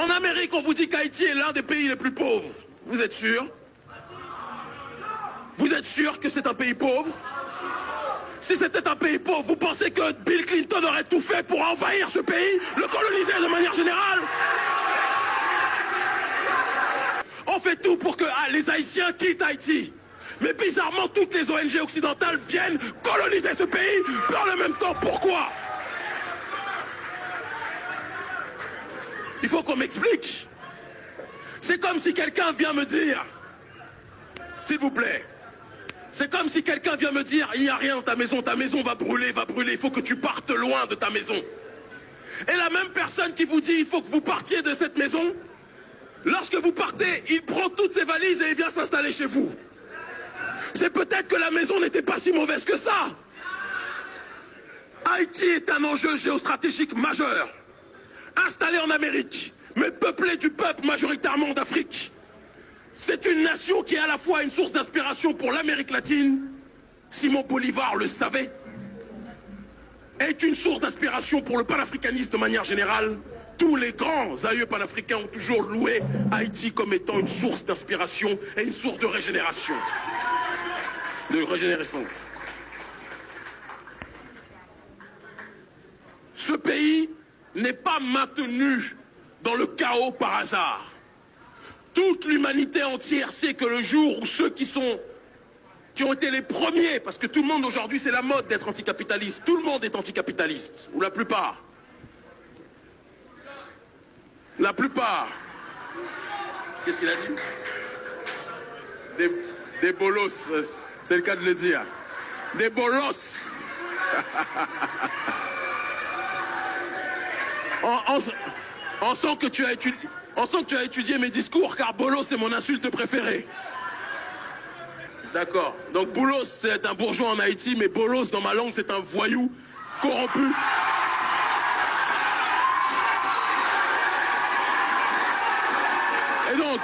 En Amérique, on vous dit qu'Haïti est l'un des pays les plus pauvres. Vous êtes sûr? Vous êtes sûr que c'est un pays pauvre? Si c'était un pays pauvre, vous pensez que Bill Clinton aurait tout fait pour envahir ce pays, le coloniser de manière générale? On fait tout pour que les Haïtiens quittent Haïti. Mais bizarrement, toutes les ONG occidentales viennent coloniser ce pays. Dans le même temps, pourquoi? Il faut qu'on m'explique. C'est comme si quelqu'un vient me dire, s'il vous plaît, c'est comme si quelqu'un vient me dire, il n'y a rien dans ta maison va brûler, il faut que tu partes loin de ta maison. Et la même personne qui vous dit, il faut que vous partiez de cette maison, lorsque vous partez, il prend toutes ses valises et il vient s'installer chez vous. C'est peut-être que la maison n'était pas si mauvaise que ça. Haïti est un enjeu géostratégique majeur. Installé en Amérique, mais peuplé du peuple majoritairement d'Afrique. C'est une nation qui est à la fois une source d'inspiration pour l'Amérique latine, Simon Bolivar le savait, est une source d'inspiration pour le panafricanisme de manière générale. Tous les grands aïeux panafricains ont toujours loué Haïti comme étant une source d'inspiration et une source de régénération. De régénérescence. Ce pays n'est pas maintenu dans le chaos par hasard. Toute l'humanité entière sait que le jour où ceux qui ont été les premiers, parce que tout le monde aujourd'hui c'est la mode d'être anticapitaliste, tout le monde est anticapitaliste, ou la plupart. La plupart. Qu'est-ce qu'il a dit? Des bolos, c'est le cas de le dire. Des bolos. On sent que tu as étudié mes discours, car bolos c'est mon insulte préférée. D'accord. Donc boulos c'est un bourgeois en Haïti, mais bolos dans ma langue c'est un voyou corrompu. Et donc,